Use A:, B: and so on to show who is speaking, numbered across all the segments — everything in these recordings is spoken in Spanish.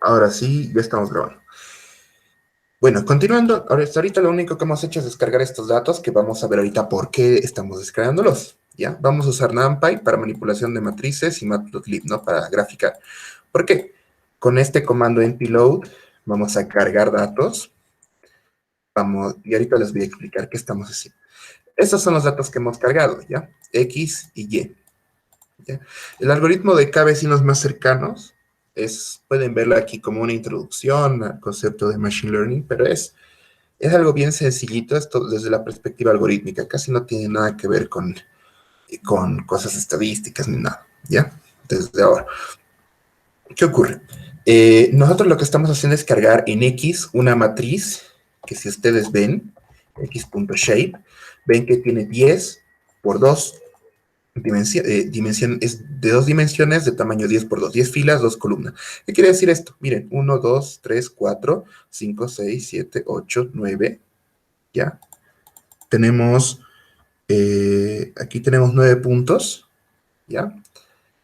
A: Ahora sí, ya estamos grabando. Bueno, continuando, hasta ahorita lo único que hemos hecho es descargar estos datos, que vamos a ver ahorita por qué estamos descargándolos, ¿ya? Vamos a usar NumPy para manipulación de matrices y Matplotlib, ¿no? Para graficar. ¿Por qué? Con este comando npload vamos a cargar datos, y ahorita les voy a explicar qué estamos haciendo. Estos son los datos que hemos cargado, ¿ya? X y Y. ¿Ya? El algoritmo de K vecinos más cercanos pueden verlo aquí como una introducción al concepto de Machine Learning, pero es algo bien sencillito esto desde la perspectiva algorítmica, casi no tiene nada que ver con cosas estadísticas ni nada, ¿ya? Desde ahora. ¿Qué ocurre? Nosotros lo que estamos haciendo es cargar en X una matriz que si ustedes ven, x.shape, ven que tiene 10 por 2 dimensión, es de 2 dimensiones de tamaño 10 por 2, 10 filas, 2 columnas. ¿Qué quiere decir esto? Miren, 1, 2, 3, 4, 5, 6, 7, 8, 9, ¿ya? Tenemos, aquí tenemos 9 puntos, ¿ya?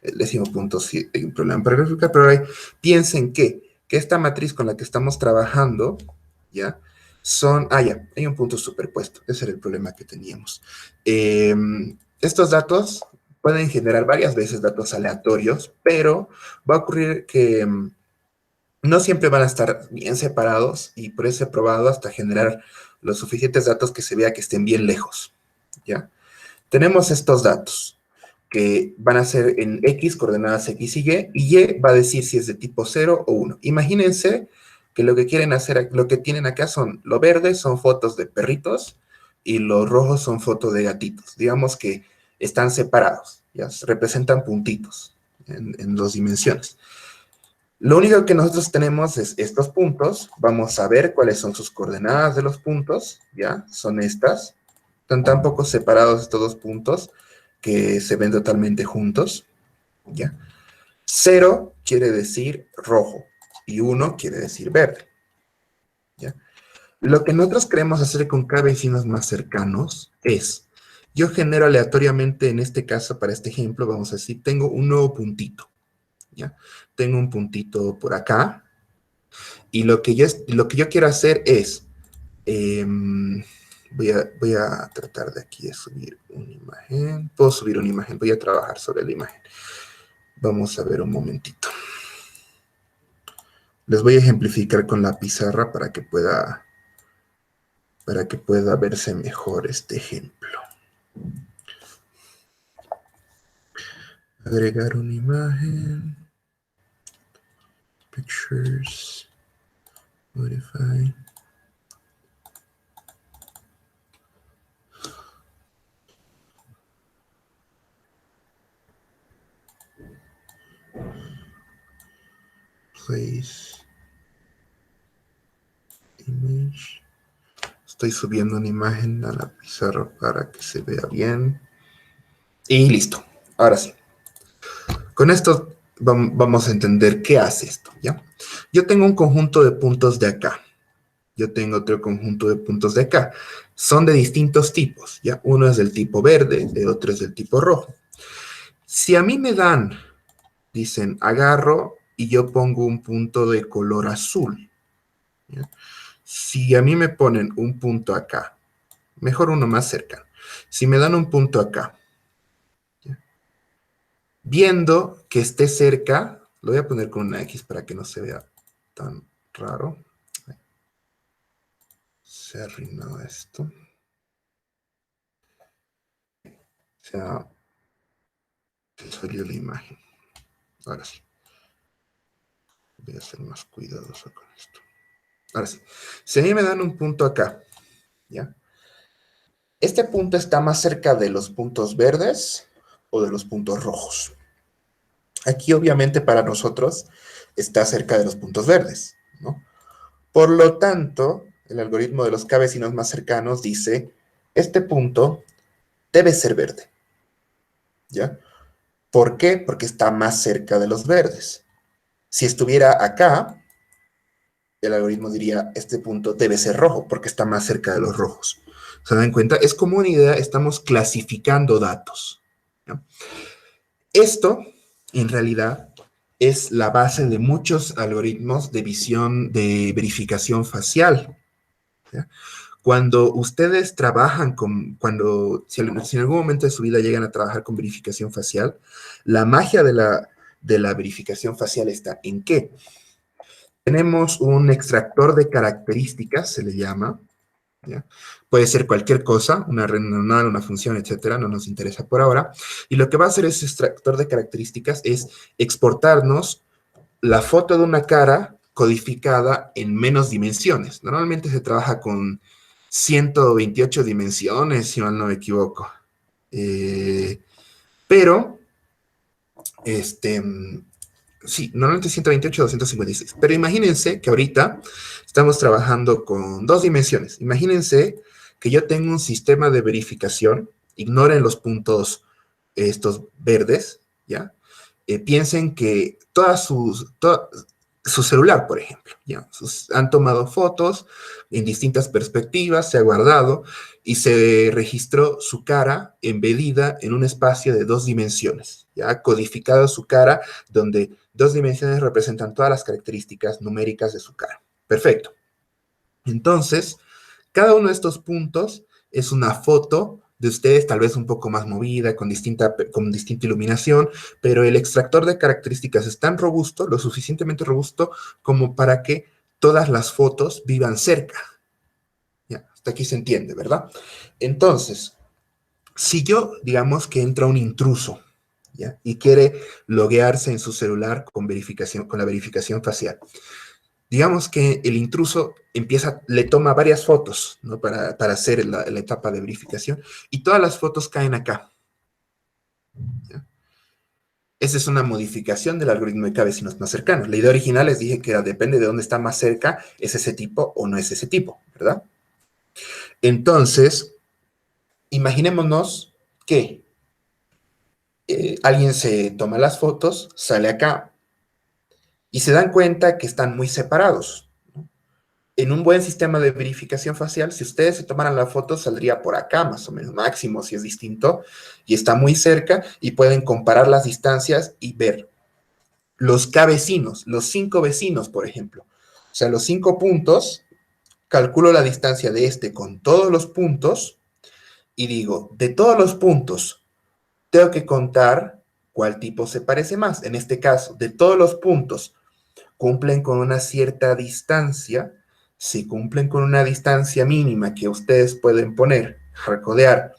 A: El décimo punto sí hay un problema para graficar, pero piensen que esta matriz con la que estamos trabajando, ¿ya? Ya, hay un punto superpuesto, ese era el problema que teníamos. Estos datos pueden generar varias veces datos aleatorios, pero va a ocurrir que no siempre van a estar bien separados y por eso he probado hasta generar los suficientes datos que se vea que estén bien lejos, ¿ya? Tenemos estos datos que van a ser en X, coordenadas X y Y va a decir si es de tipo 0 o 1. Imagínense que lo que quieren hacer, lo que tienen acá lo verde son fotos de perritos y los rojos son fotos de gatitos. Digamos que están separados, ya representan puntitos en 2 dimensiones. Lo único que nosotros tenemos es estos puntos. Vamos a ver cuáles son sus coordenadas de los puntos, ¿ya? Son estas. Están tan poco separados estos dos puntos que se ven totalmente juntos, ¿ya? 0 quiere decir rojo y 1 quiere decir verde, ¿ya? Lo que nosotros queremos hacer con cada vecinos más cercanos es, yo genero aleatoriamente, en este caso, para este ejemplo, vamos a decir, tengo un nuevo puntito, ¿ya? Tengo un puntito por acá, y lo que yo quiero hacer es, voy a tratar de aquí de subir una imagen. Puedo subir una imagen, voy a trabajar sobre la imagen. Vamos a ver un momentito. Les voy a ejemplificar con la pizarra para que pueda verse mejor este ejemplo. Agregar una imagen. Pictures. Modify. Place. Image. Estoy subiendo una imagen a la pizarra para que se vea bien. Y listo. Ahora sí. Con esto vamos a entender qué hace esto, ¿ya? Yo tengo un conjunto de puntos de acá. Yo tengo otro conjunto de puntos de acá. Son de distintos tipos, ¿ya? Uno es del tipo verde, el otro es del tipo rojo. Si a mí me dan, dicen, agarro y yo pongo un punto de color azul, ¿ya? Si a mí me ponen un punto acá, mejor uno más cerca. Si me dan un punto acá, ¿ya? Viendo que esté cerca, lo voy a poner con una X para que no se vea tan raro. Se arruinó esto. O sea, salió la imagen. Ahora sí. Voy a ser más cuidadoso con esto. Ahora sí. Si a mí me dan un punto acá, ¿ya? Este punto está más cerca de los puntos verdes o de los puntos rojos. Aquí, obviamente, para nosotros está cerca de los puntos verdes, ¿no? Por lo tanto, el algoritmo de los K vecinos más cercanos dice, este punto debe ser verde, ¿ya? ¿Por qué? Porque está más cerca de los verdes. Si estuviera acá, el algoritmo diría, este punto debe ser rojo, porque está más cerca de los rojos. ¿Se dan cuenta? Es como una idea, estamos clasificando datos, ¿no? Esto, en realidad, es la base de muchos algoritmos de de verificación facial. ¿Ya? Cuando ustedes trabajan si en algún momento de su vida llegan a trabajar con verificación facial, la magia de la verificación facial está en que tenemos un extractor de características, se le llama, ¿ya? Puede ser cualquier cosa, una red neuronal, una función, etcétera, no nos interesa por ahora. Y lo que va a hacer ese extractor de características es exportarnos la foto de una cara codificada en menos dimensiones. Normalmente se trabaja con 128 dimensiones, si mal no me equivoco. Pero, este, sí, normalmente 128 o 256. Pero imagínense que ahorita estamos trabajando con dos dimensiones. Imagínense que yo tengo un sistema de verificación, ignoren los puntos estos verdes, ¿ya? Piensen que su celular, por ejemplo, ¿ya? Han tomado fotos en distintas perspectivas, se ha guardado y se registró su cara embedida en un espacio de dos dimensiones, ya ha codificado su cara donde dos dimensiones representan todas las características numéricas de su cara. Perfecto. Entonces, cada uno de estos puntos es una foto de ustedes, tal vez un poco más movida, con distinta iluminación, pero el extractor de características es tan robusto, lo suficientemente robusto, como para que todas las fotos vivan cerca. Ya, hasta aquí se entiende, ¿verdad? Entonces, si yo, digamos que entra un intruso, ¿ya? Y quiere loguearse en su celular con la verificación facial, digamos que el intruso le toma varias fotos, ¿no? Para hacer la etapa de verificación, y todas las fotos caen acá, ¿ya? Esa es una modificación del algoritmo de vecinos más cercanos. La idea original les dije que depende de dónde está más cerca, es ese tipo o no es ese tipo, ¿verdad? Entonces, imaginémonos que alguien se toma las fotos, sale acá, y se dan cuenta que están muy separados. En un buen sistema de verificación facial, si ustedes se tomaran la foto, saldría por acá, más o menos, máximo si es distinto, y está muy cerca, y pueden comparar las distancias y ver los vecinos, los 5 vecinos, por ejemplo. O sea, los 5 puntos, calculo la distancia de este con todos los puntos, y digo, de todos los puntos, tengo que contar cuál tipo se parece más. En este caso, de todos los puntos, cumplen con una cierta distancia. Si cumplen con una distancia mínima que ustedes pueden poner, recodear,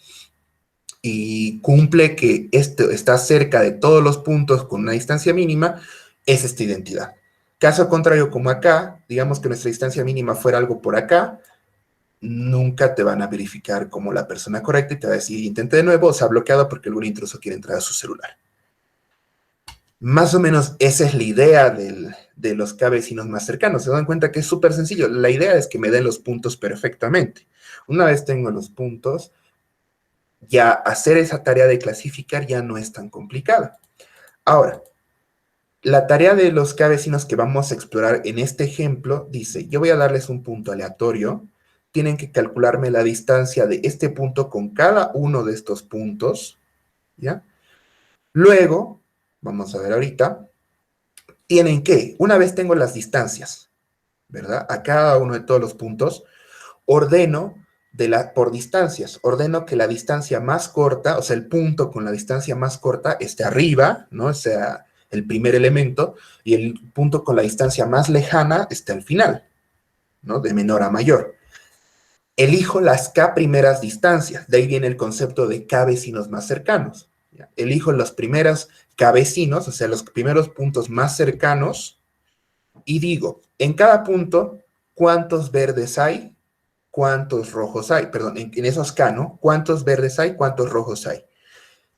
A: y cumple que esto está cerca de todos los puntos con una distancia mínima, es esta identidad. Caso contrario, como acá, digamos que nuestra distancia mínima fuera algo por acá, nunca te van a verificar como la persona correcta y te va a decir, intente de nuevo, o se ha bloqueado porque algún intruso quiere entrar a su celular. Más o menos esa es la idea de los vecinos más cercanos. Se dan cuenta que es súper sencillo. La idea es que me den los puntos perfectamente. Una vez tengo los puntos, ya hacer esa tarea de clasificar ya no es tan complicada. Ahora, la tarea de los vecinos que vamos a explorar en este ejemplo dice, yo voy a darles un punto aleatorio, tienen que calcularme la distancia de este punto con cada uno de estos puntos, ¿ya? Luego, vamos a ver ahorita, tienen que, una vez tengo las distancias, ¿verdad? A cada uno de todos los puntos, ordeno por distancias, ordeno que la distancia más corta, o sea, el punto con la distancia más corta esté arriba, ¿no? O sea, el primer elemento, y el punto con la distancia más lejana esté al final, ¿no? De menor a mayor. Elijo las K primeras distancias, de ahí viene el concepto de K vecinos más cercanos. ¿Ya? Elijo los primeros K vecinos, o sea, los primeros puntos más cercanos, y digo, en cada punto, ¿cuántos verdes hay? ¿Cuántos rojos hay? Perdón, en esos K, ¿no? ¿Cuántos verdes hay? ¿Cuántos rojos hay?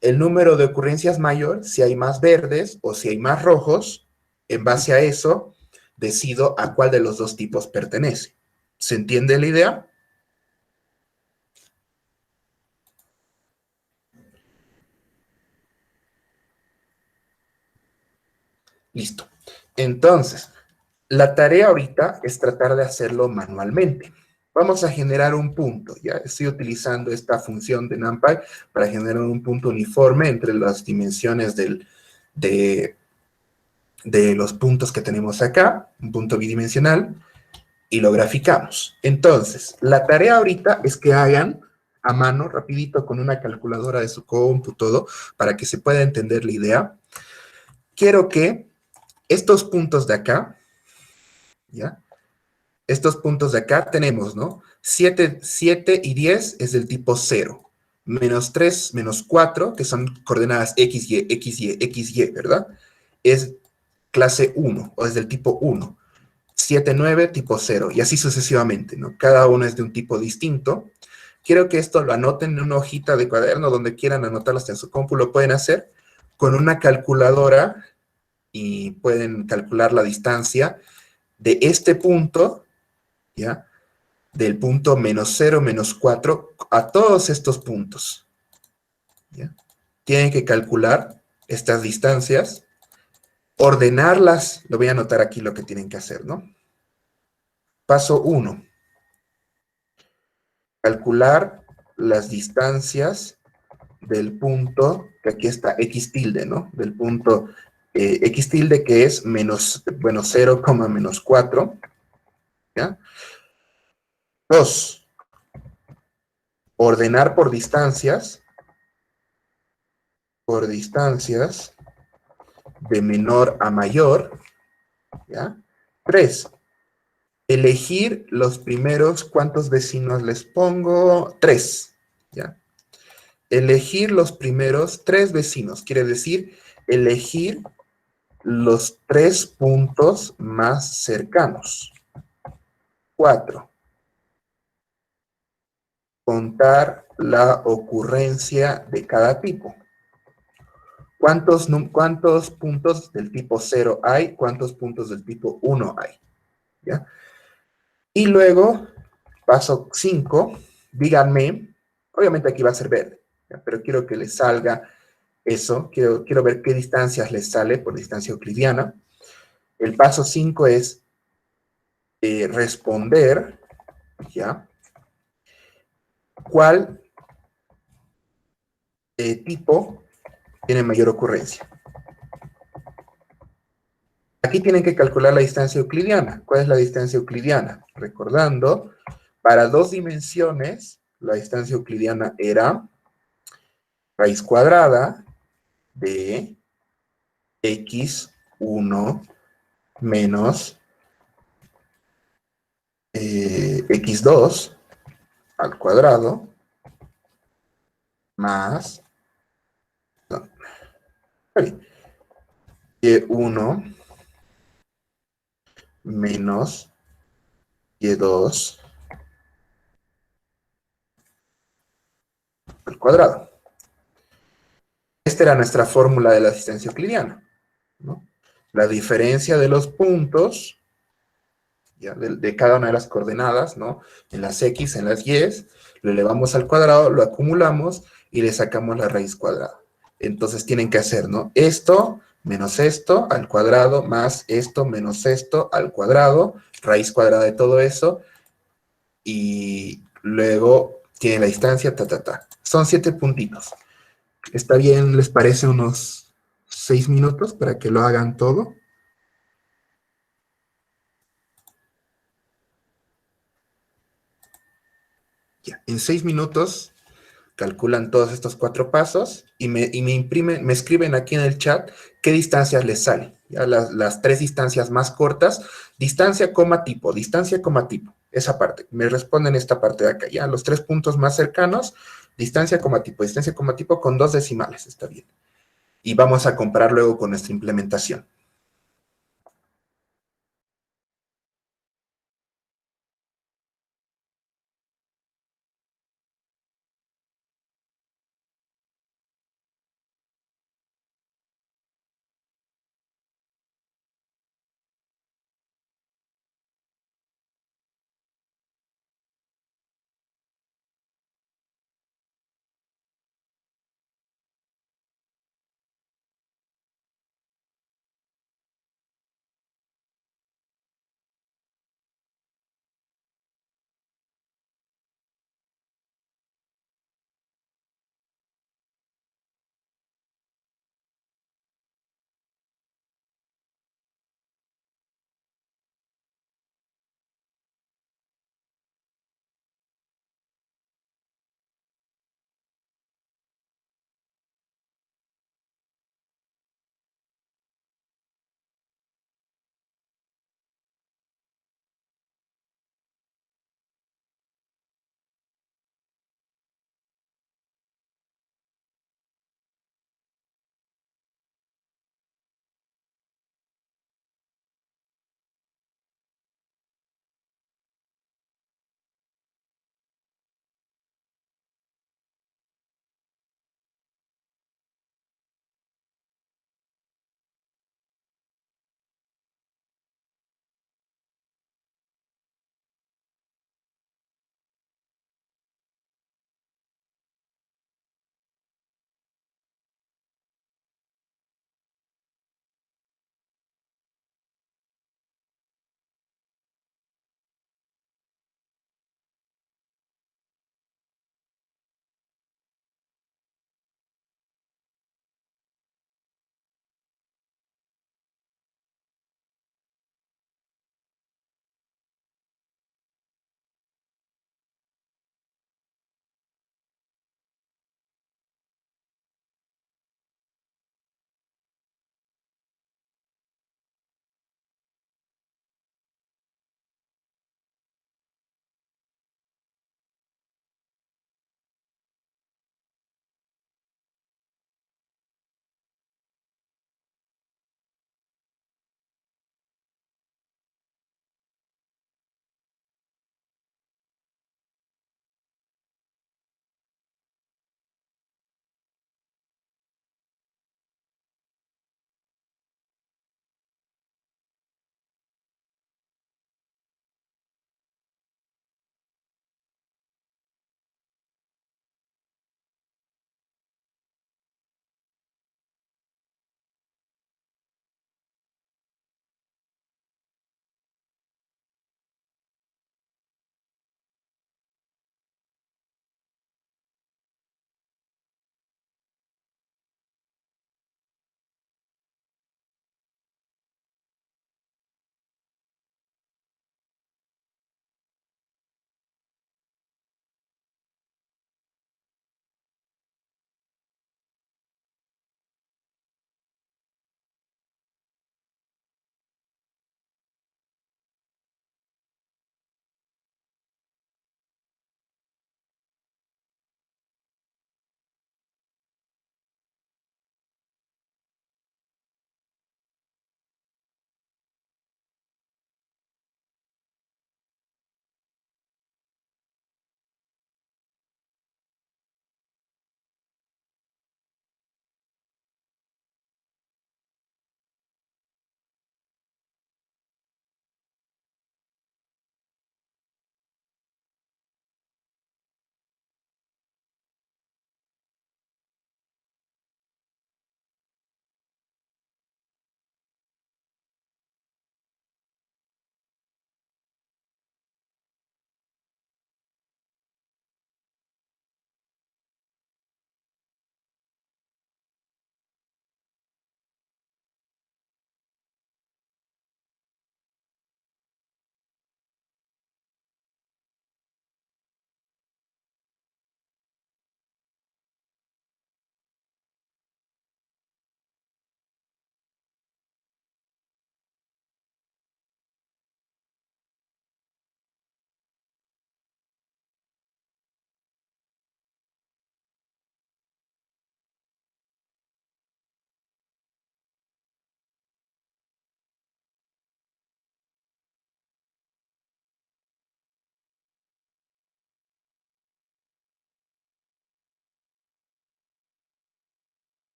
A: El número de ocurrencias mayor, si hay más verdes o si hay más rojos, en base a eso, decido a cuál de los dos tipos pertenece. ¿Se entiende la idea? Listo. Entonces, la tarea ahorita es tratar de hacerlo manualmente. Vamos a generar un punto, ¿ya? Estoy utilizando esta función de NumPy para generar un punto uniforme entre las dimensiones de de los puntos que tenemos acá, un punto bidimensional, y lo graficamos. Entonces, la tarea ahorita es que hagan a mano, rapidito, con una calculadora de su compu, todo, para que se pueda entender la idea. Quiero que estos puntos de acá, ¿ya? Estos puntos de acá tenemos, ¿no? 7 y 10 es del tipo 0. Menos 3, menos 4, que son coordenadas x, y, x, y, x, y, ¿verdad? Es clase 1, o es del tipo 1. 7, 9, tipo 0, y así sucesivamente, ¿no? Cada uno es de un tipo distinto. Quiero que esto lo anoten en una hojita de cuaderno, donde quieran anotarlo, hasta en su compu, lo pueden hacer con una calculadora y pueden calcular la distancia de este punto, ¿ya? Del punto menos 0, menos 4, a todos estos puntos, ¿ya? Tienen que calcular estas distancias, ordenarlas, lo voy a anotar aquí lo que tienen que hacer, ¿no? Paso 1. Calcular las distancias del punto, que aquí está x tilde, ¿no? Del punto x tilde, que es menos, bueno, 0, menos 4, ¿ya? 2. Ordenar por distancias de menor a mayor, ¿ya? 3. Elegir los primeros, ¿cuántos vecinos les pongo? 3, ¿ya? Elegir los primeros 3 vecinos, quiere decir elegir los 3 puntos más cercanos. 4. Contar la ocurrencia de cada tipo. ¿Cuántos puntos del tipo 0 hay? ¿Cuántos puntos del tipo 1 hay? ¿Ya? Y luego, paso 5, díganme, obviamente aquí va a ser verde, ¿ya? Pero quiero que les salga eso, quiero ver qué distancias les sale por distancia euclidiana. El paso 5 es responder, ¿ya? ¿Cuál tipo tiene mayor ocurrencia? Aquí tienen que calcular la distancia euclidiana. ¿Cuál es la distancia euclidiana? Recordando, para 2 dimensiones, la distancia euclidiana era raíz cuadrada de x1 menos x2 al cuadrado más no, y1 menos y2 al cuadrado. Esta era nuestra fórmula de la distancia euclidiana, ¿no? La diferencia de los puntos, ¿ya? De cada una de las coordenadas, ¿no? En las x, en las y, lo elevamos al cuadrado, lo acumulamos y le sacamos la raíz cuadrada. Entonces tienen que hacer, ¿no? Esto menos esto al cuadrado, más esto menos esto al cuadrado, raíz cuadrada de todo eso, y luego tiene la distancia, Son 7 puntitos. ¿Está bien? ¿Les parece unos 6 minutos para que lo hagan todo? Ya, en 6 minutos calculan todos estos 4 pasos y me imprimen, me escriben aquí en el chat qué distancias les salen. Ya, las 3 distancias más cortas, distancia, coma, tipo. Esa parte. Me responden esta parte de acá. Ya, los 3 puntos más cercanos, distancia, coma, tipo con 2 decimales. Está bien. Y vamos a comparar luego con nuestra implementación.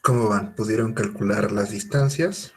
A: ¿Cómo van? ¿Pudieron calcular las distancias?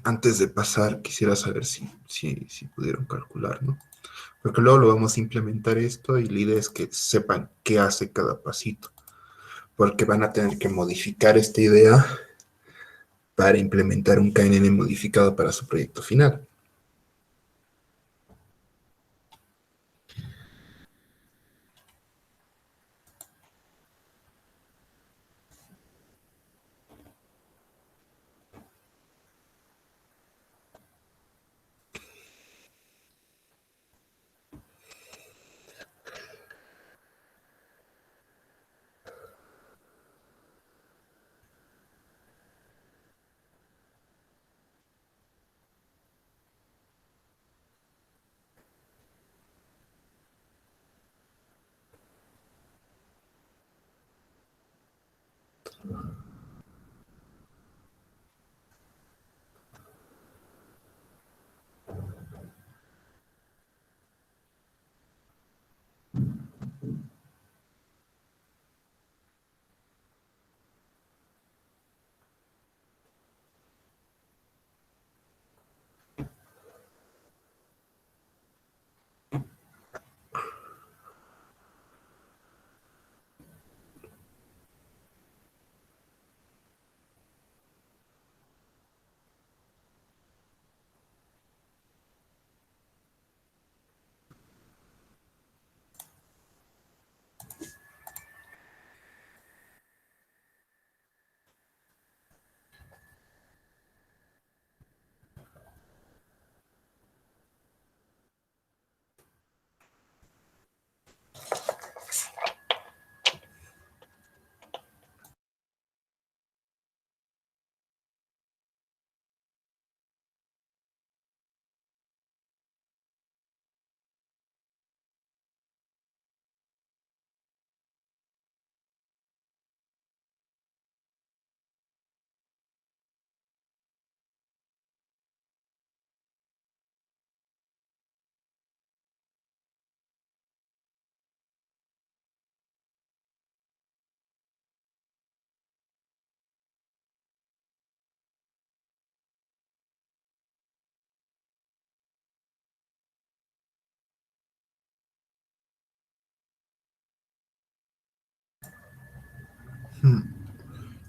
A: Antes de pasar, quisiera saber si pudieron calcular, ¿no? Porque luego lo vamos a implementar esto y la idea es que sepan qué hace cada pasito, porque van a tener que modificar esta idea para implementar un KNN modificado para su proyecto final.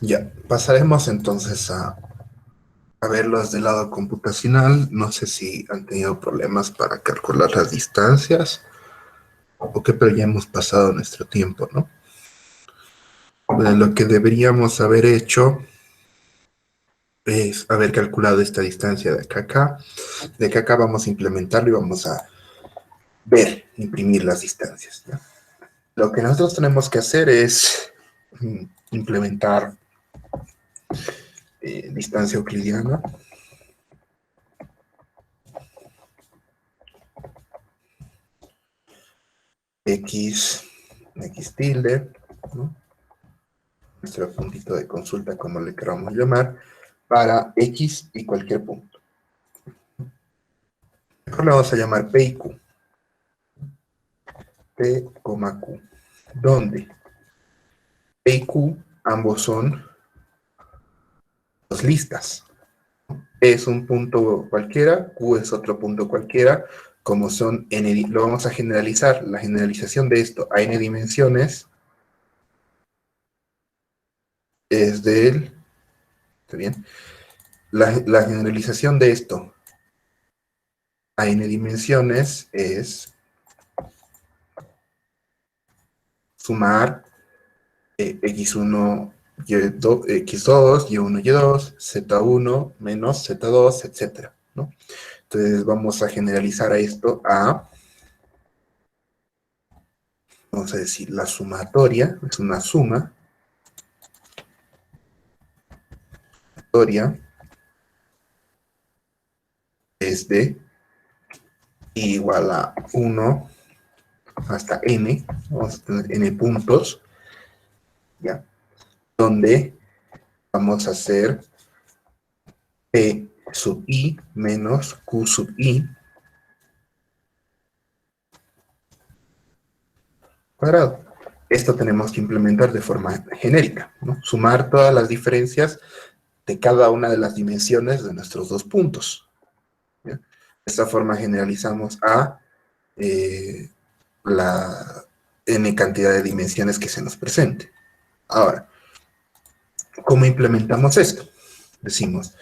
A: Ya, pasaremos entonces a verlos del lado computacional. No sé si han tenido problemas para calcular las distancias o qué, pero ya hemos pasado nuestro tiempo, ¿no? Bueno, lo que deberíamos haber hecho es haber calculado esta distancia de acá a acá. De acá a acá vamos a implementarlo y vamos a ver, imprimir las distancias, ¿ya? Lo que nosotros tenemos que hacer es implementar distancia euclidiana. X, X tilde, ¿no? Nuestro puntito de consulta, como le queramos llamar, para X y cualquier punto. Mejor le vamos a llamar P y Q. P, Q. Donde P y Q ambos son dos listas. P es un punto cualquiera, Q es otro punto cualquiera, como son n, lo vamos a generalizar. La generalización de esto a n dimensiones es del, ¿está bien? La generalización de esto a n dimensiones es sumar x1, y2, x2, y1, y2, z1 menos z2, etcétera, ¿no? Entonces vamos a generalizar a esto a vamos a decir, la sumatoria, es una suma, es de igual a 1 hasta n, vamos a tener n puntos, ¿ya? Donde vamos a hacer P sub i menos Q sub i cuadrado. Esto tenemos que implementar de forma genérica, ¿no? Sumar todas las diferencias de cada una de las dimensiones de nuestros dos puntos, ¿ya? De esta forma generalizamos a la n cantidad de dimensiones que se nos presente. Ahora, ¿cómo implementamos esto? Decimos,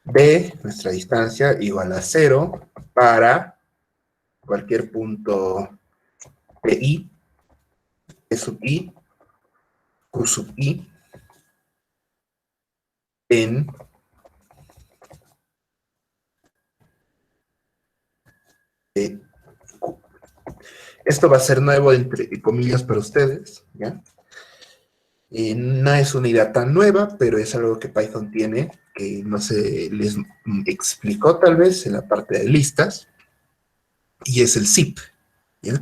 A: b, nuestra distancia, igual a 0 para cualquier punto pi, p sub i, q sub i, en q. Esto va a ser nuevo, entre comillas, para ustedes, ¿ya? No es una idea tan nueva, pero es algo que Python tiene, que no se les explicó tal vez en la parte de listas, y es el zip, ¿ya?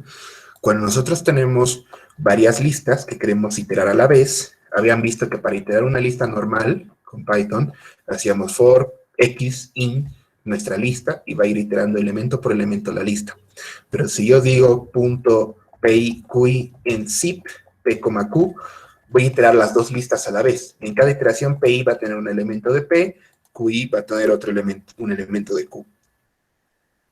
A: Cuando nosotros tenemos varias listas que queremos iterar a la vez, habían visto que para iterar una lista normal con Python, hacíamos for x in nuestra lista y va a ir iterando elemento por elemento la lista. Pero si yo digo punto pi qi en zip, p, q, voy a iterar las dos listas a la vez. En cada iteración pi va a tener un elemento de p, qi va a tener otro elemento, un elemento de q.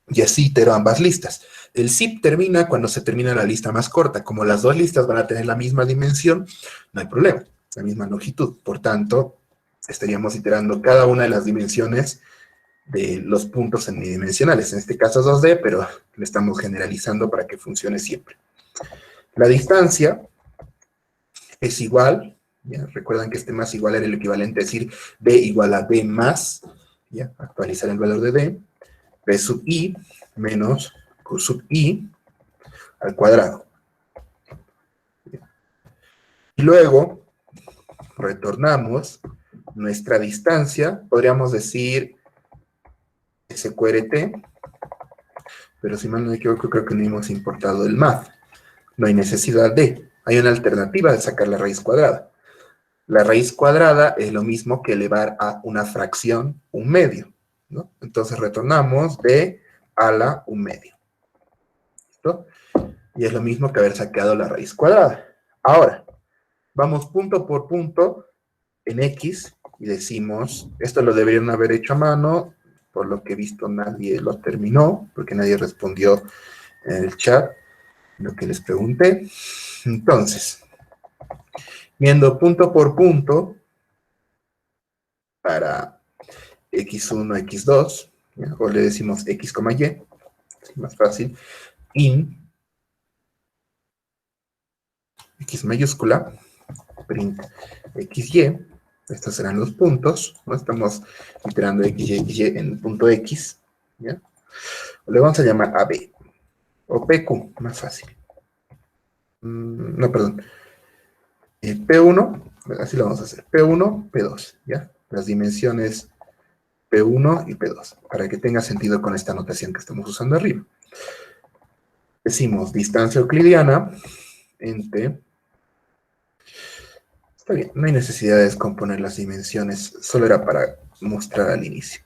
A: Y así itero ambas listas. El zip termina cuando se termina la lista más corta. Como las dos listas van a tener la misma dimensión, no hay problema, la misma longitud. Por tanto, estaríamos iterando cada una de las dimensiones de los puntos semidimensionales. En este caso es 2D, pero le estamos generalizando para que funcione siempre. La distancia es igual, ¿ya? Recuerdan que este más igual era el equivalente a decir b igual a b más, ¿ya? Actualizar el valor de b, b sub i menos q sub i al cuadrado. Y luego retornamos nuestra distancia, podríamos decir sqrt, pero si mal no me equivoco, creo que no hemos importado el math. No hay necesidad de. Hay una alternativa de sacar la raíz cuadrada. La raíz cuadrada es lo mismo que elevar a una fracción un medio, ¿no? Entonces retornamos de a la un medio. ¿Listo? Y es lo mismo que haber sacado la raíz cuadrada. Ahora, vamos punto por punto en X y decimos, esto lo deberían haber hecho a mano, por lo que he visto nadie lo terminó, porque nadie respondió en el chat lo que les pregunté. Entonces, viendo punto por punto para x1, x2, ¿ya? O le decimos x, y, es más fácil, in x mayúscula, print xy, estos serán los puntos, ¿no? Estamos iterando xy en el punto x, ¿ya? Le vamos a llamar AB, o PQ, más fácil. No, perdón. P1, así lo vamos a hacer, P1, P2, ¿ya? Las dimensiones P1 y P2, para que tenga sentido con esta notación que estamos usando arriba. Decimos distancia euclidiana entre... Está bien, no hay necesidad de descomponer las dimensiones, solo era para mostrar al inicio.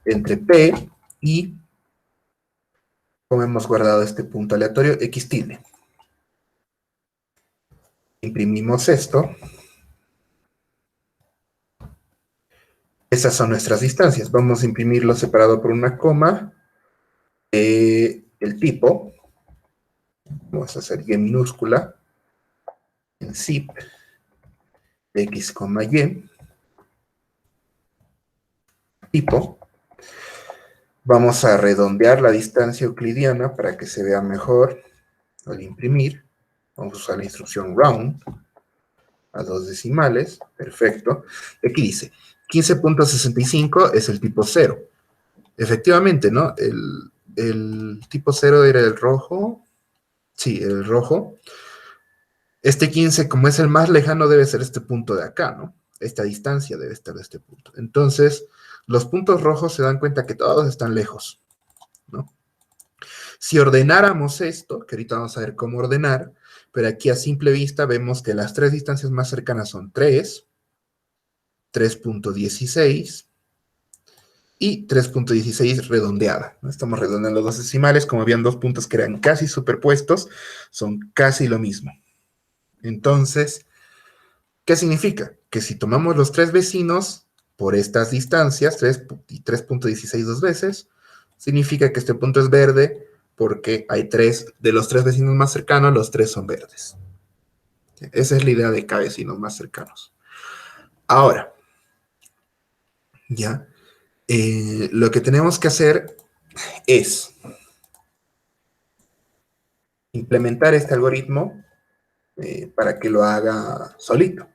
A: Entre P y, como hemos guardado este punto aleatorio, X tilde. Imprimimos esto. Esas son nuestras distancias. Vamos a imprimirlo separado por una coma. El tipo, vamos a hacer Y minúscula, en zip, X, Y, tipo. Vamos a redondear la distancia euclidiana para que se vea mejor al imprimir. Vamos a usar la instrucción round a 2 decimales. Perfecto. Aquí dice 15.65 es el tipo 0. Efectivamente, ¿no? El tipo 0 era el rojo. Sí, el rojo. Este 15, como es el más lejano, debe ser este punto de acá, ¿no? Esta distancia debe estar de este punto. Entonces, los puntos rojos se dan cuenta que todos están lejos, ¿no? Si ordenáramos esto, que ahorita vamos a ver cómo ordenar, pero aquí a simple vista vemos que las tres distancias más cercanas son 3, 3.16 y 3.16 redondeada, ¿no? Estamos redondeando dos decimales, como habían dos puntos que eran casi superpuestos, son casi lo mismo. Entonces, ¿qué significa? Que si tomamos los tres vecinos por estas distancias, 3 y 3.16 dos veces, significa que este punto es verde porque hay tres, de los tres vecinos más cercanos, los tres son verdes. Esa es la idea de cada vecinos más cercanos. Ahora, ya, lo que tenemos que hacer es implementar este algoritmo para que lo haga solito.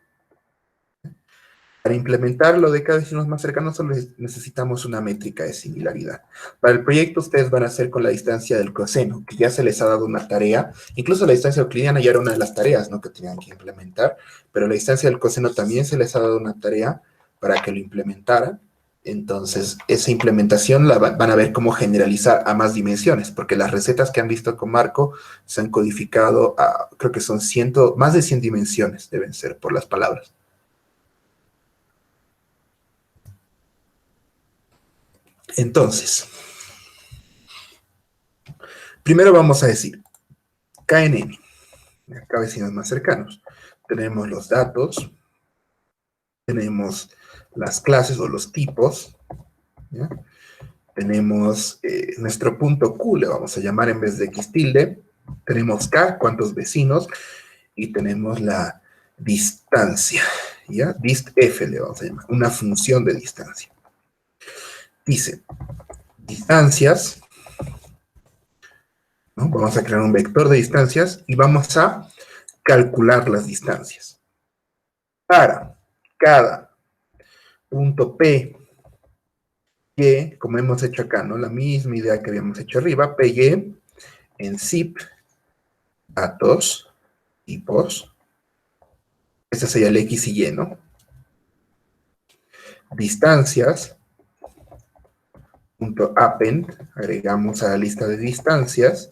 A: Para implementar lo de cada vecinos más cercanos solo necesitamos una métrica de similaridad. Para el proyecto ustedes van a hacer con la distancia del coseno, que ya se les ha dado una tarea, incluso la distancia euclidiana ya era una de las tareas, ¿no?, que tenían que implementar, pero la distancia del coseno también se les ha dado una tarea para que lo implementaran. Entonces, esa implementación la van a ver cómo generalizar a más dimensiones, porque las recetas que han visto con Marco se han codificado a, creo que son más de 100 dimensiones, deben ser por las palabras. Entonces, primero vamos a decir, KNN, acá vecinos más cercanos. Tenemos los datos, tenemos las clases o los tipos, ¿ya? Tenemos nuestro punto Q, le vamos a llamar en vez de X tilde. Tenemos K, cuántos vecinos, y tenemos la distancia, ¿ya? Dist F le vamos a llamar, una función de distancia. Dice, distancias, ¿no? Vamos a crear un vector de distancias y vamos a calcular las distancias. Para cada punto P, Y, como hemos hecho acá, ¿no? La misma idea que habíamos hecho arriba, PY, en zip, datos, tipos, este sería el X y Y, ¿no? Distancias, punto append, agregamos a la lista de distancias,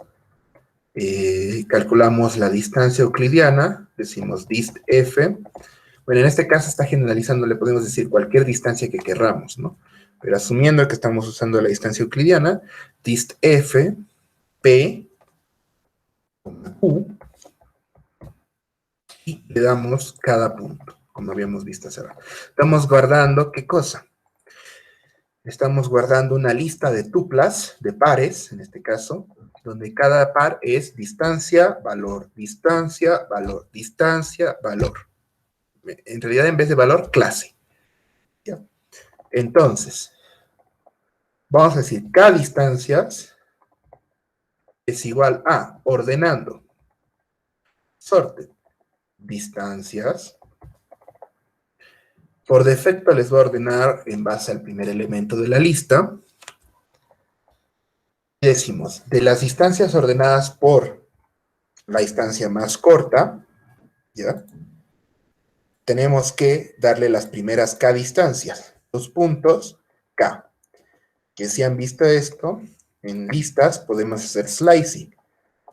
A: calculamos la distancia euclidiana, decimos dist F. Bueno, en este caso está generalizando, le podemos decir cualquier distancia que querramos, ¿no? Pero asumiendo que estamos usando la distancia euclidiana, dist F, P, Q, y le damos cada punto, como habíamos visto hace rato. Estamos guardando, ¿qué cosa? Estamos guardando una lista de tuplas, de pares, en este caso, donde cada par es distancia, valor, distancia, valor, distancia, valor. En realidad, en vez de valor, clase. ¿Ya? Entonces, vamos a decir, cada distancia es igual a, ordenando, sorted, distancias. Por defecto les voy a ordenar en base al primer elemento de la lista. Y decimos, de las distancias ordenadas por la distancia más corta, ¿ya? Tenemos que darle las primeras K distancias, los puntos K. Que si han visto esto, en listas podemos hacer slicing.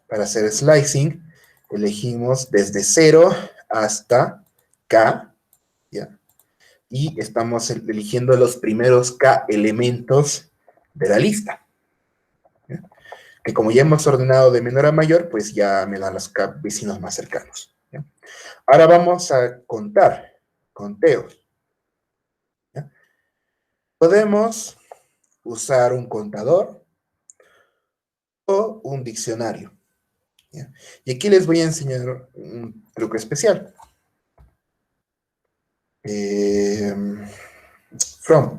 A: Para hacer slicing, elegimos desde 0 hasta K, ¿ya? Y estamos eligiendo los primeros K elementos de la lista, ¿ya? Que como ya hemos ordenado de menor a mayor, pues ya me dan los K vecinos más cercanos, ¿ya? Ahora vamos a contar, conteos, ¿ya? Podemos usar un contador o un diccionario, ¿ya? Y aquí les voy a enseñar un truco especial. From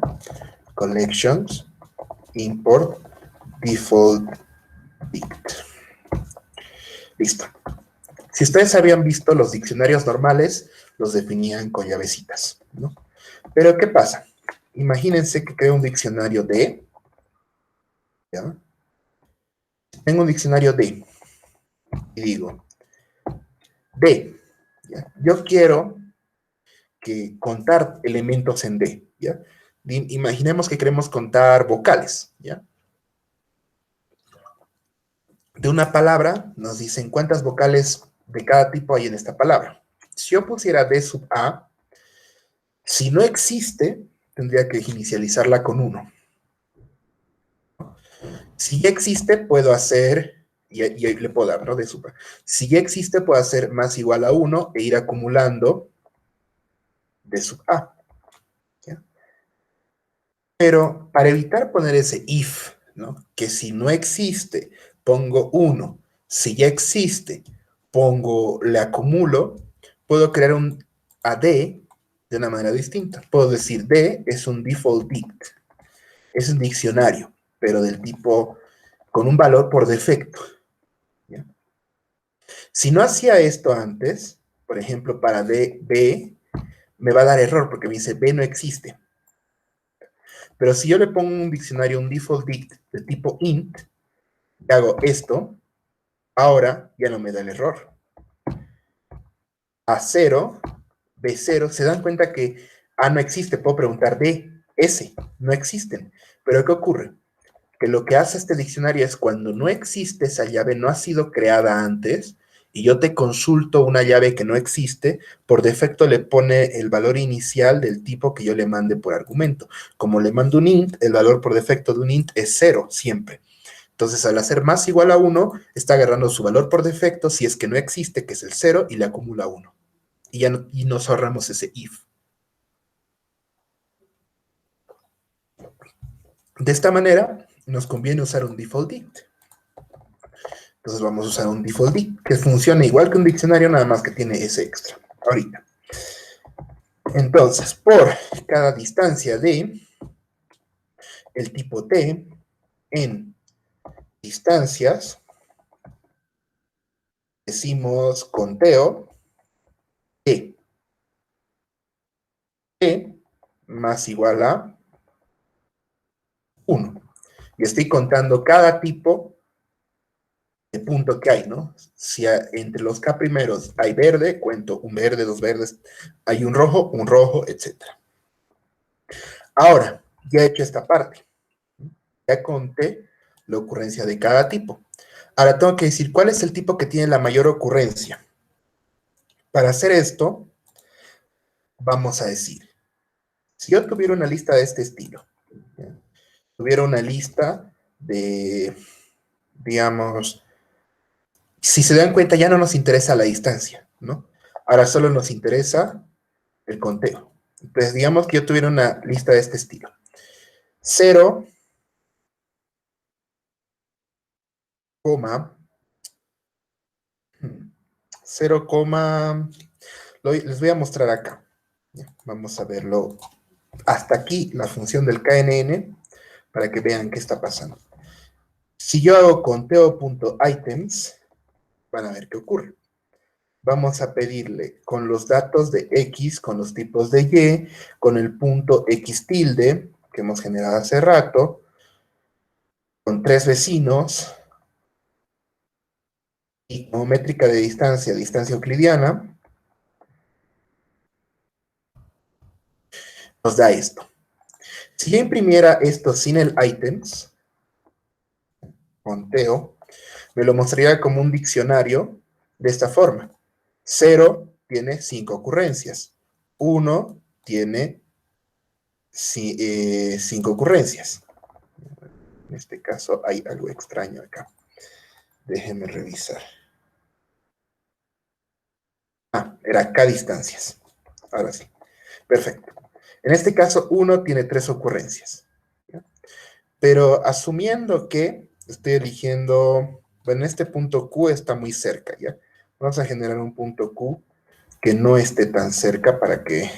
A: collections, import default dict. Listo. Si ustedes habían visto los diccionarios normales, los definían con llavecitas, ¿no? Pero ¿qué pasa? Imagínense que creo un diccionario de, ¿ya? Tengo un diccionario de, y digo, de ¿ya? Yo quiero que contar elementos en D, ¿ya? Imaginemos que queremos contar vocales, ¿ya? De una palabra nos dicen cuántas vocales de cada tipo hay en esta palabra. Si yo pusiera D sub A, si no existe, tendría que inicializarla con 1. Si ya existe, puedo hacer, y le puedo dar, ¿no? D sub A. Si ya existe, puedo hacer más igual a 1 e ir acumulando D sub A. ¿Ya? Pero para evitar poner ese if, ¿no? Que si no existe, pongo 1. Si ya existe, le acumulo, puedo crear un AD de una manera distinta. Puedo decir D es un default dict. Es un diccionario, pero del tipo con un valor por defecto. ¿Ya? Si no hacía esto antes, por ejemplo, para D, B, me va a dar error porque me dice B no existe. Pero si yo le pongo un diccionario, un default dict de tipo int, y hago esto, ahora ya no me da el error. A0, B0, se dan cuenta que A no existe, puedo preguntar D, S, no existen. Pero ¿qué ocurre? Que lo que hace este diccionario es cuando no existe esa llave, no ha sido creada antes, y yo te consulto una llave que no existe, por defecto le pone el valor inicial del tipo que yo le mande por argumento. Como le mando un int, el valor por defecto de un int es 0 siempre. Entonces, al hacer más igual a 1, está agarrando su valor por defecto, si es que no existe, que es el 0, y le acumula 1. Y nos ahorramos ese if. De esta manera, nos conviene usar un default dict. Entonces vamos a usar un default dict que funciona igual que un diccionario, nada más que tiene ese extra. Ahorita. Entonces, por cada distancia de el tipo T en distancias, decimos conteo T. T más igual a 1. Y estoy contando cada tipo de punto que hay, ¿no? Si entre los K primeros hay verde, cuento un verde, dos verdes, hay un rojo, etc. Ahora, ya he hecho esta parte. Ya conté la ocurrencia de cada tipo. Ahora tengo que decir cuál es el tipo que tiene la mayor ocurrencia. Para hacer esto, vamos a decir, si yo tuviera una lista de este estilo, ¿ya? Tuviera una lista de, digamos, si se dan cuenta, ya no nos interesa la distancia, ¿no? Ahora solo nos interesa el conteo. Entonces, digamos que yo tuviera una lista de este estilo. 0, 0, les voy a mostrar acá. Vamos a verlo. Hasta aquí la función del KNN para que vean qué está pasando. Si yo hago conteo.items, van a ver qué ocurre. Vamos a pedirle con los datos de X, con los tipos de Y, con el punto X tilde que hemos generado hace rato, con 3 vecinos, y como métrica de distancia, distancia euclidiana, nos da esto. Si yo imprimiera esto sin el items, conteo, me lo mostraría como un diccionario de esta forma. 0 tiene 5 ocurrencias. 1 tiene 5 ocurrencias. En este caso hay algo extraño acá. Déjenme revisar. Era K distancias. Ahora sí. Perfecto. En este caso, 1 tiene 3 ocurrencias. ¿Ya? Pero asumiendo que estoy eligiendo, bueno, este punto Q está muy cerca, ¿ya? Vamos a generar un punto Q que no esté tan cerca para que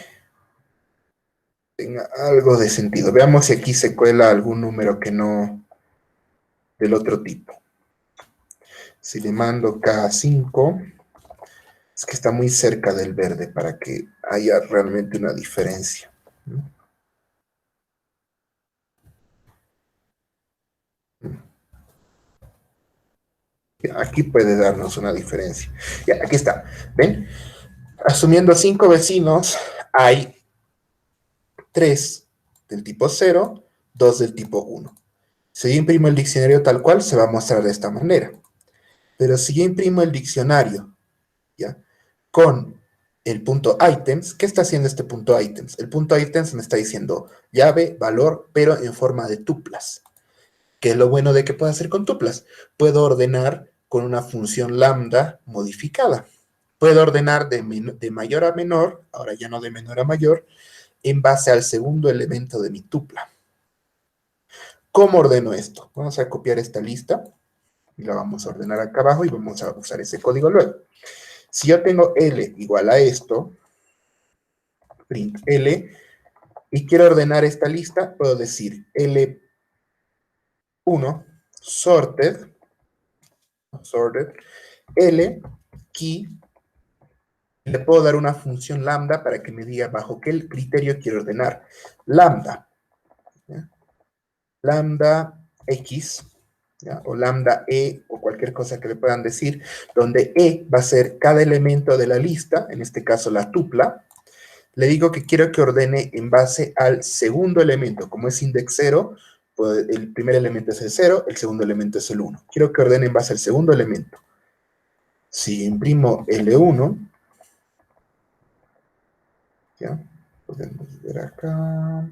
A: tenga algo de sentido. Veamos si aquí se cuela algún número que no, del otro tipo. Si le mando K5, es que está muy cerca del verde para que haya realmente una diferencia. Aquí puede darnos una diferencia. Ya, aquí está. ¿Ven? Asumiendo 5 vecinos, hay 3 del tipo 0, 2 del tipo 1. Si yo imprimo el diccionario tal cual, se va a mostrar de esta manera. Pero si yo imprimo el diccionario, ¿ya? Con el punto items, ¿qué está haciendo este punto items? El punto items me está diciendo llave, valor, pero en forma de tuplas. ¿Qué es lo bueno de que puedo hacer con tuplas? Puedo ordenar con una función lambda modificada. Puedo ordenar de mayor a menor, ahora ya no de menor a mayor, en base al segundo elemento de mi tupla. ¿Cómo ordeno esto? Vamos a copiar esta lista y la vamos a ordenar acá abajo y vamos a usar ese código luego. Si yo tengo L igual a esto, print L, y quiero ordenar esta lista, puedo decir L1 sorted L key, le puedo dar una función lambda para que me diga bajo qué criterio quiero ordenar. Lambda, ¿ya? Lambda X, ¿ya? O lambda E, o cualquier cosa que le puedan decir, donde E va a ser cada elemento de la lista, en este caso la tupla. Le digo que quiero que ordene en base al segundo elemento. Como es index 0, pues el primer elemento es el 0, el segundo elemento es el 1. Quiero que ordene en base al segundo elemento. Si imprimo L1, ¿ya? Podemos ver acá.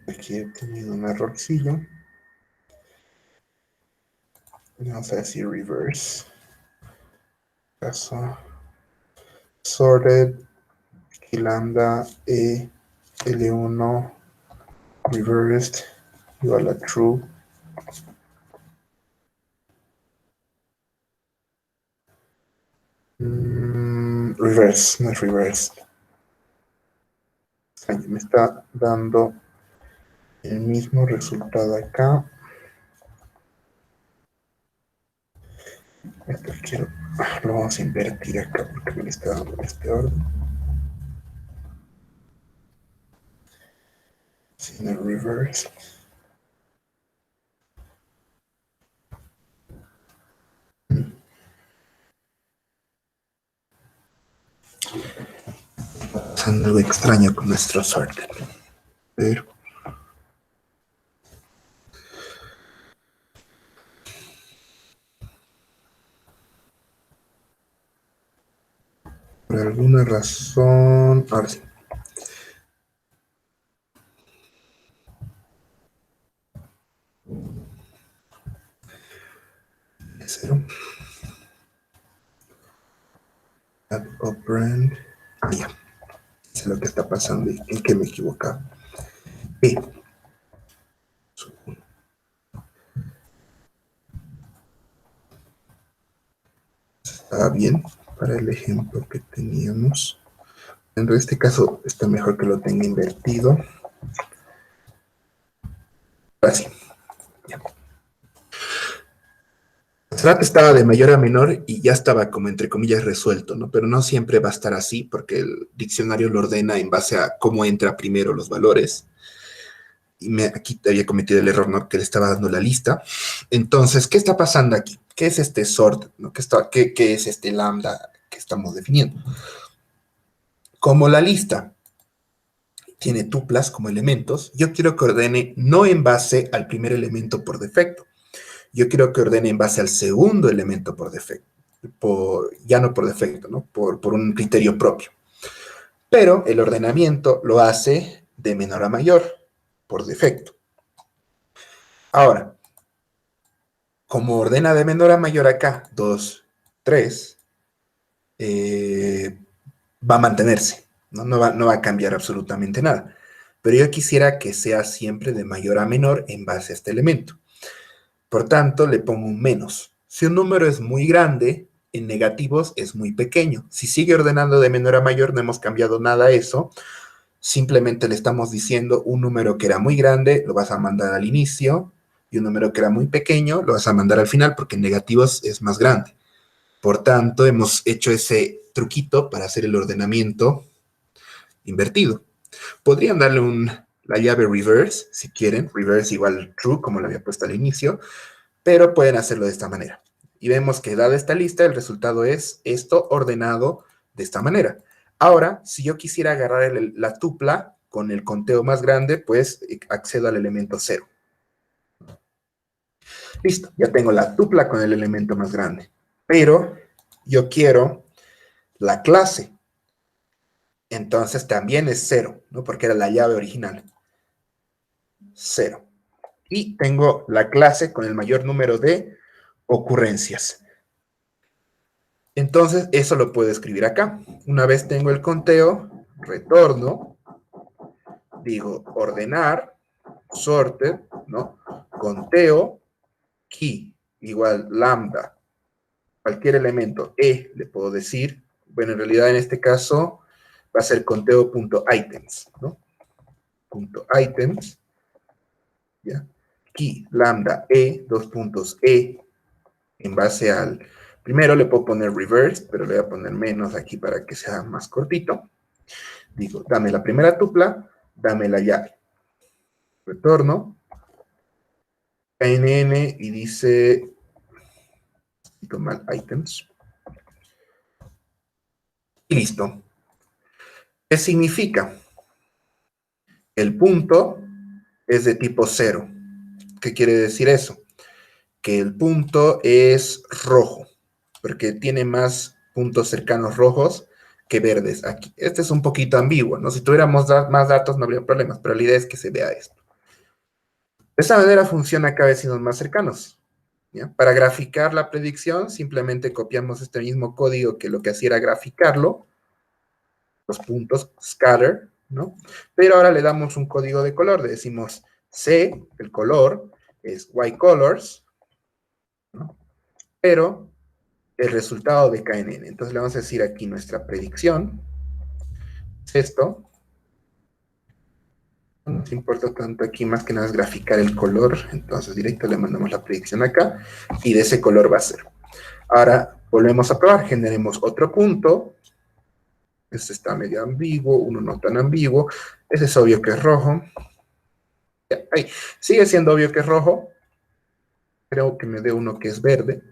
A: Aquí he tenido un errorcillo. Vamos a decir reverse. Caso sorted, aquí lambda, E, L1, reversed, igual a true. Reverse, no es reverse. Me está dando el mismo resultado acá. Esto quiero, lo vamos a invertir acá porque me está dando este orden. Sin el reverse. Pasando algo extraño con nuestro sorted. Pero por alguna razón, ahora sí. Cero. Add operand. Ya. Sé lo que está pasando y en qué me he equivocado. P. Está bien para el ejemplo que teníamos. En este caso está mejor que lo tenga invertido. Así. Ya. Será que estaba de mayor a menor y ya estaba como entre comillas resuelto, ¿no? Pero no siempre va a estar así porque el diccionario lo ordena en base a cómo entra primero los valores. Y aquí había cometido el error, ¿no? Que le estaba dando la lista. Entonces, ¿qué está pasando aquí? ¿Qué es este sort? ¿No? ¿Qué es este lambda que estamos definiendo? Como la lista tiene tuplas como elementos, yo quiero que ordene no en base al primer elemento por defecto. Yo quiero que ordene en base al segundo elemento por defecto. Ya no por defecto, ¿no? Por un criterio propio. Pero el ordenamiento lo hace de menor a mayor, por defecto. Ahora, como ordena de menor a mayor acá, 2, 3, va a mantenerse, ¿no? No va a cambiar absolutamente nada. Pero yo quisiera que sea siempre de mayor a menor en base a este elemento. Por tanto, le pongo un menos. Si un número es muy grande, en negativos es muy pequeño. Si sigue ordenando de menor a mayor, no hemos cambiado nada a eso. Simplemente le estamos diciendo un número que era muy grande, lo vas a mandar al inicio, y un número que era muy pequeño, lo vas a mandar al final, porque en negativos es más grande. Por tanto, hemos hecho ese truquito para hacer el ordenamiento invertido. Podrían darle la llave reverse, si quieren, reverse igual true, como lo había puesto al inicio, pero pueden hacerlo de esta manera. Y vemos que dada esta lista, el resultado es esto ordenado de esta manera. Ahora, si yo quisiera agarrar la tupla con el conteo más grande, pues accedo al elemento 0. Listo, ya tengo la tupla con el elemento más grande. Pero yo quiero la clase. Entonces también es 0, ¿no? Porque era la llave original. 0. Y tengo la clase con el mayor número de ocurrencias. Entonces, eso lo puedo escribir acá. Una vez tengo el conteo, retorno, digo ordenar, sorted, ¿no? Conteo, key, igual lambda, cualquier elemento, le puedo decir, bueno, en realidad en este caso va a ser conteo.items, ¿no? Punto items, ¿ya? Key, lambda, dos puntos, en base al, primero le puedo poner reverse, pero le voy a poner menos aquí para que sea más cortito. Digo, dame la primera tupla, dame la llave. Retorno, knn y dice, mal items. Y listo. ¿Qué significa? El punto es de tipo 0. ¿Qué quiere decir eso? Que el punto es rojo, porque tiene más puntos cercanos rojos que verdes aquí. Este es un poquito ambiguo, ¿no? Si tuviéramos más datos no habría problemas, pero la idea es que se vea esto. De esta manera funciona cada vecinos más cercanos. ¿Ya? Para graficar la predicción, simplemente copiamos este mismo código que lo que hacía era graficarlo, los puntos, scatter, ¿no? Pero ahora le damos un código de color, le decimos C, el color, es white colors, ¿no? Pero el resultado de KNN. Entonces le vamos a decir aquí nuestra predicción, es esto. No nos importa tanto aquí, más que nada es graficar el color, entonces directo le mandamos la predicción acá, y de ese color va a ser. Ahora volvemos a probar, generemos otro punto, este está medio ambiguo, uno no tan ambiguo, ese es obvio que es rojo, ya, ahí. Sigue siendo obvio que es rojo, creo que me dé uno que es verde,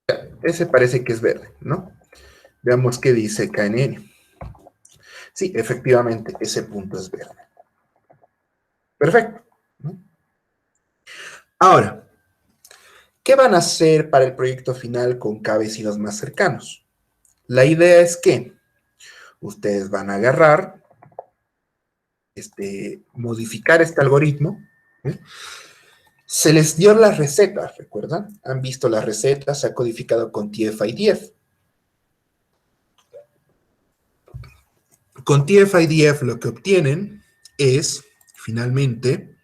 A: ya, ese parece que es verde, ¿no? Veamos qué dice KNN. Sí, efectivamente, ese punto es verde. Perfecto, ¿no? Ahora, ¿qué van a hacer para el proyecto final con K vecinos más cercanos? La idea es que ustedes van a agarrar, modificar este algoritmo. ¿Eh? Se les dio las recetas, ¿recuerdan? Han visto las recetas, se ha codificado con TF-IDF. Con TF-IDF lo que obtienen es, finalmente,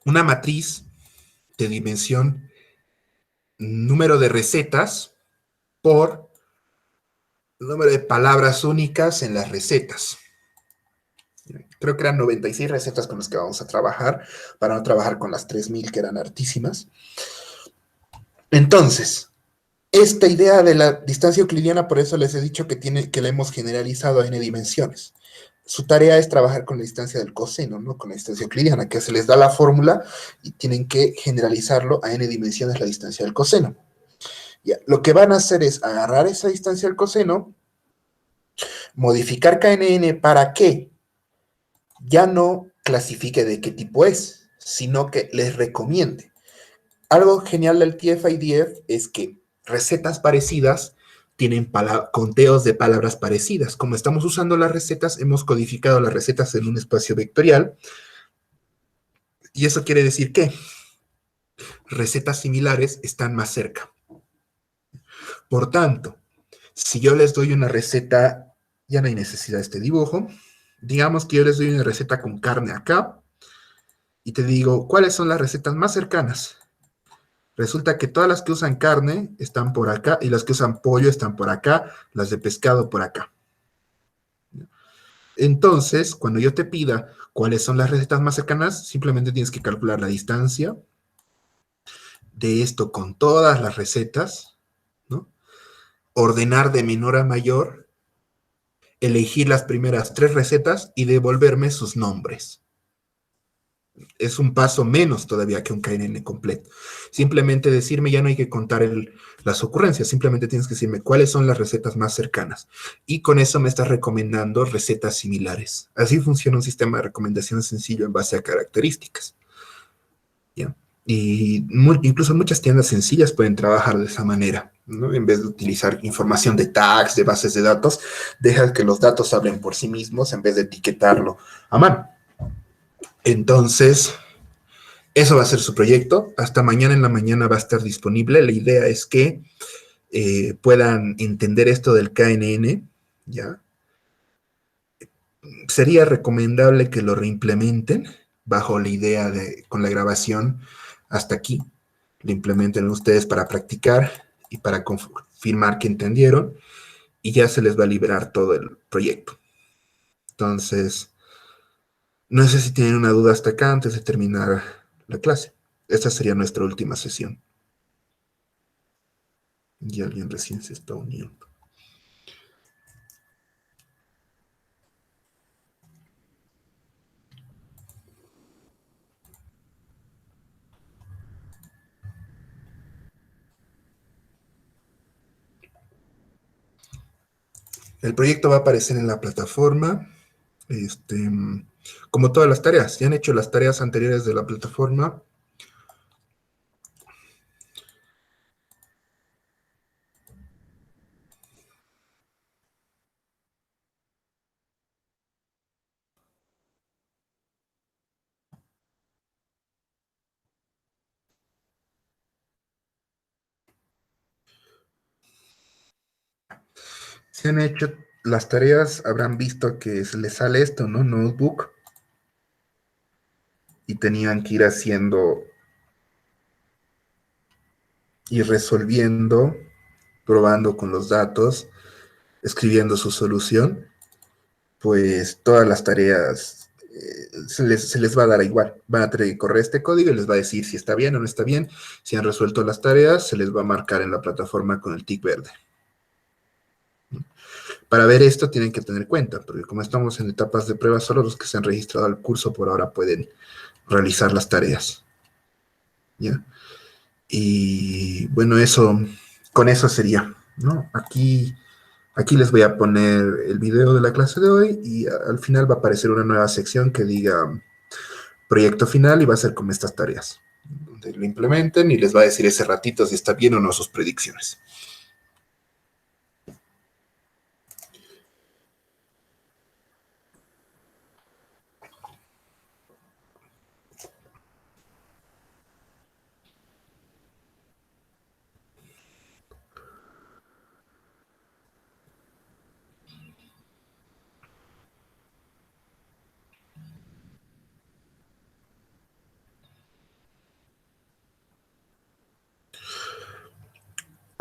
A: una matriz de dimensión número de recetas por número de palabras únicas en las recetas. Creo que eran 96 recetas con las que vamos a trabajar, para no trabajar con las 3000 que eran hartísimas. Entonces, esta idea de la distancia euclidiana, por eso les he dicho que la hemos generalizado a n dimensiones. Su tarea es trabajar con la distancia del coseno, ¿no? Con la distancia euclidiana, que se les da la fórmula y tienen que generalizarlo a n dimensiones la distancia del coseno. Ya, lo que van a hacer es agarrar esa distancia del coseno, modificar KNN para que ya no clasifique de qué tipo es, sino que les recomiende. Algo genial del TF-IDF es que recetas parecidas tienen conteos de palabras parecidas. Como estamos usando las recetas, hemos codificado las recetas en un espacio vectorial, y eso quiere decir que recetas similares están más cerca. Por tanto, si yo les doy una receta, ya no hay necesidad de este dibujo, digamos que yo les doy una receta con carne acá, y te digo, ¿cuáles son las recetas más cercanas? Resulta que todas las que usan carne están por acá, y las que usan pollo están por acá, las de pescado por acá. Entonces, cuando yo te pida cuáles son las recetas más cercanas, simplemente tienes que calcular la distancia de esto con todas las recetas, ¿no? ordenar de menor a mayor, elegir las primeras 3 recetas y devolverme sus nombres. Es un paso menos todavía que un KNN completo. Simplemente decirme, ya no hay que contar las ocurrencias, simplemente tienes que decirme cuáles son las recetas más cercanas. Y con eso me estás recomendando recetas similares. Así funciona un sistema de recomendación sencillo en base a características. ¿Ya? Y incluso muchas tiendas sencillas pueden trabajar de esa manera, ¿no? En vez de utilizar información de tags, de bases de datos, deja que los datos hablen por sí mismos en vez de etiquetarlo a mano. Entonces, eso va a ser su proyecto. Hasta mañana en la mañana va a estar disponible. La idea es que puedan entender esto del KNN, ¿ya? Sería recomendable que lo reimplementen bajo la idea de, con la grabación hasta aquí, lo implementen ustedes para practicar y para confirmar que entendieron y ya se les va a liberar todo el proyecto. Entonces, no sé si tienen una duda hasta acá antes de terminar la clase. Esta sería nuestra última sesión. Y alguien recién se está uniendo. El proyecto va a aparecer en la plataforma, como todas las tareas. Ya han hecho las tareas anteriores de la plataforma. Si han hecho las tareas, habrán visto que se les sale esto, ¿no? Notebook. Y tenían que ir haciendo y resolviendo, probando con los datos, escribiendo su solución. Pues todas las tareas se les va a dar igual. Van a tener que correr este código y les va a decir si está bien o no está bien. Si han resuelto las tareas, se les va a marcar en la plataforma con el tic verde. Para ver esto tienen que tener cuenta, porque como estamos en etapas de prueba, solo los que se han registrado al curso por ahora pueden realizar las tareas. ¿Ya? Y bueno, con eso sería, ¿no? Aquí les voy a poner el video de la clase de hoy y al final va a aparecer una nueva sección que diga proyecto final y va a ser como estas tareas, donde lo implementen y les va a decir ese ratito si está bien o no sus predicciones.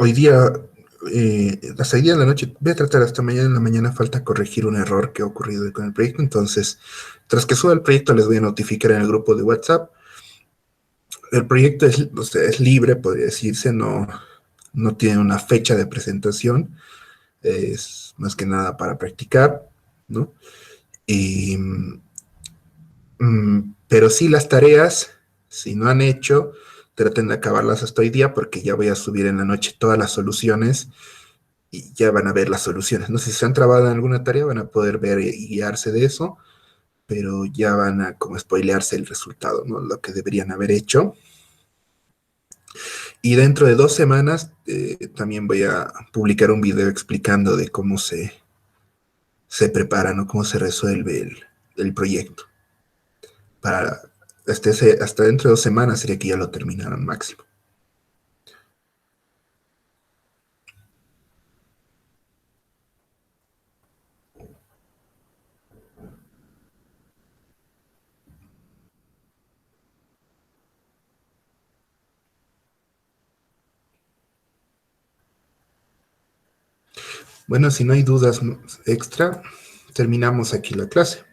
A: Hoy día, hasta hoy día en la noche, voy a tratar hasta mañana en la mañana, falta corregir un error que ha ocurrido con el proyecto, entonces, tras que suba el proyecto les voy a notificar en el grupo de WhatsApp. El proyecto o sea, es libre, podría decirse, no tiene una fecha de presentación, es más que nada para practicar, ¿no? Y, pero sí las tareas, si no han hecho, traten de acabarlas hasta hoy día porque ya voy a subir en la noche todas las soluciones y ya van a ver las soluciones. No sé si se han trabado en alguna tarea, van a poder ver y guiarse de eso, pero ya van a como spoilearse el resultado, ¿no? Lo que deberían haber hecho. Y dentro de 2 semanas también voy a publicar un video explicando de cómo se prepara, ¿no? Cómo se resuelve el proyecto. Para hasta dentro de 2 semanas sería que ya lo terminaron máximo. Bueno, si no hay dudas extra, terminamos aquí la clase.